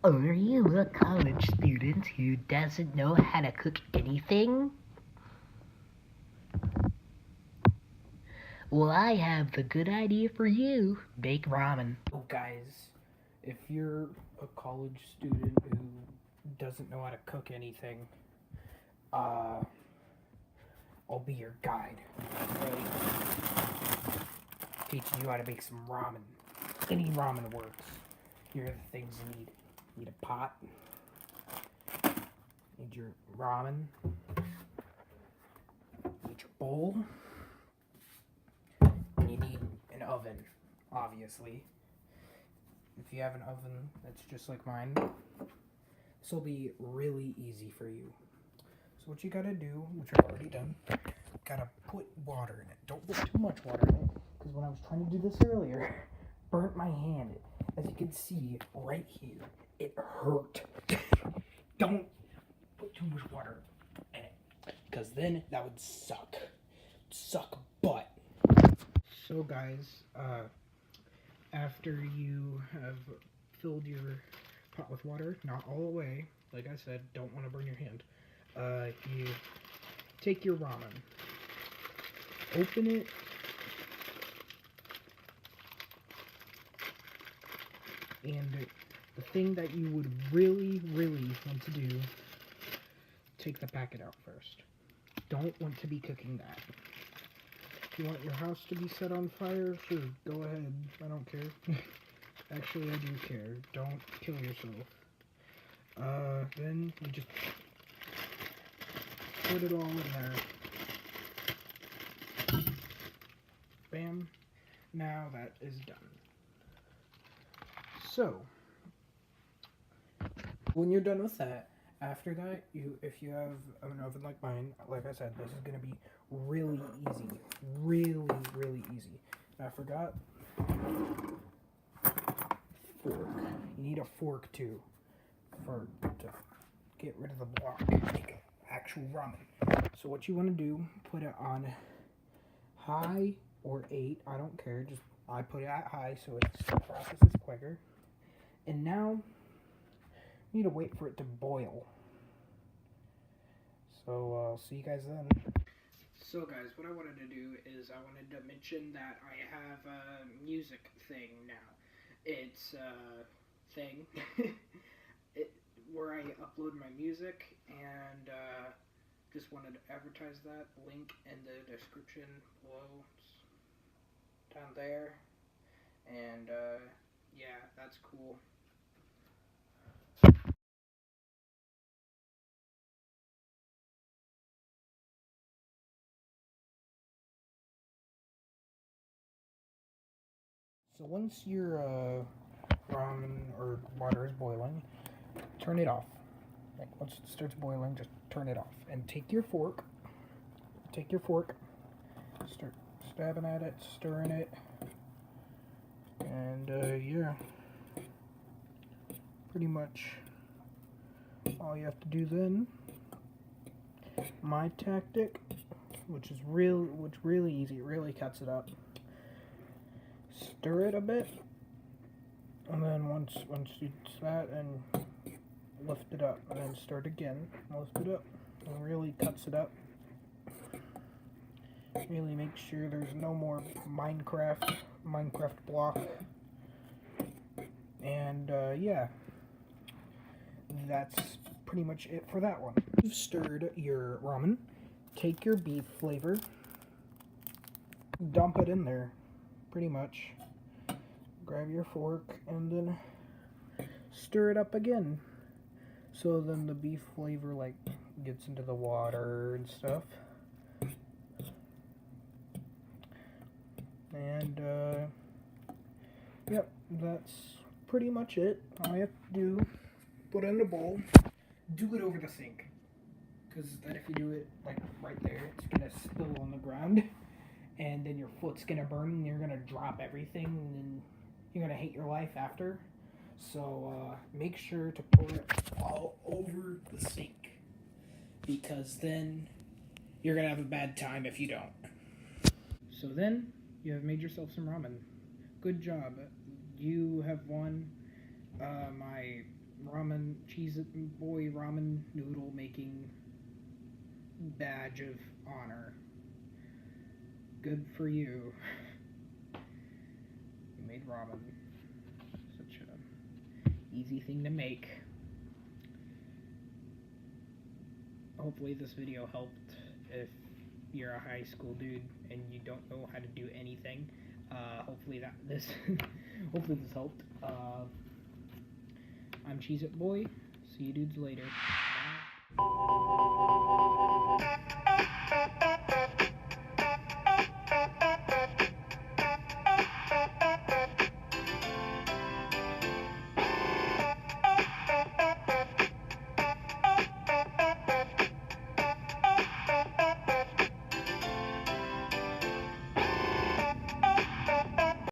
Are you a college student who doesn't know how to cook anything? Well, I have the good idea for you. Make ramen. Oh, guys, if you're a college student who doesn't know how to cook anything, uh, I'll be your guide. Right? Teaching you how to make some ramen. Any ramen works. Here are the things you need. You need a pot. You need your ramen. You need your bowl. And you need an oven, obviously. If you have an oven that's just like mine, this will be really easy for you. So what you gotta do, which I've already done, gotta put water in it. Don't put too much water in it, because when I was trying to do this earlier, burnt my hand. As you can see right here, it hurt. Don't put too much water in it, because then that would suck. Suck butt. So guys, after you have filled your pot with water, not all the way, like I said, don't want to burn your hand. You take your ramen, open it, and the thing that you would really want to do, take the packet out first. Don't want to be cooking that. If you want your house to be set on fire, sure, go ahead. I don't care. Actually, I do care. Don't kill yourself. Then you just put it all in there. Bam. Now that is done. So, when you're done with that, after that, if you have an oven like mine, like I said, this is going to be really easy. Really easy. I forgot. Fork. You need a fork too to get rid of the block. Make actual ramen. So what you want to do, put it on high or 8. I don't care. Just I put it at high so the process is quicker. And now you need to wait for it to boil. So I'll see you guys then. So guys, what I wanted to do is I wanted to mention that I have a music thing now. It's a thing where I upload my music, and just wanted to advertise that. Link in the description below. It's down there. And yeah, that's cool. So once your ramen or water is boiling, turn it off. Like once it starts boiling, just turn it off. And take your fork, start stabbing at it, stirring it, and yeah, pretty much all you have to do then. My tactic, which really easy, it really cuts it up. Stir it a bit, and then once it's that, and lift it up, and then start again, lift it up, and really cuts it up. Really make sure there's no more Minecraft block. And yeah, that's pretty much it for that one. You've stirred your ramen. Take your beef flavor, dump it in there, pretty much. Grab your fork and then stir it up again. So then the beef flavor like gets into the water and stuff. And yep, that's pretty much it. All you have to do, put it in a bowl, do it over the sink. Because then if you do it like right there, it's gonna spill on the ground, and then your foot's gonna burn, and you're gonna drop everything, and then you're gonna hate your life after. So make sure to pour it all over the sink, because then you're gonna have a bad time if you don't. So then you have made yourself some ramen. Good job. You have won my ramen Cheese It Boy ramen noodle making badge of honor. Good for you. You made ramen. Such an easy thing to make. Hopefully this video helped if you're a high school dude and you don't know how to do anything. Hopefully this helped. I'm Cheez It Boy. See you dudes later. Bye.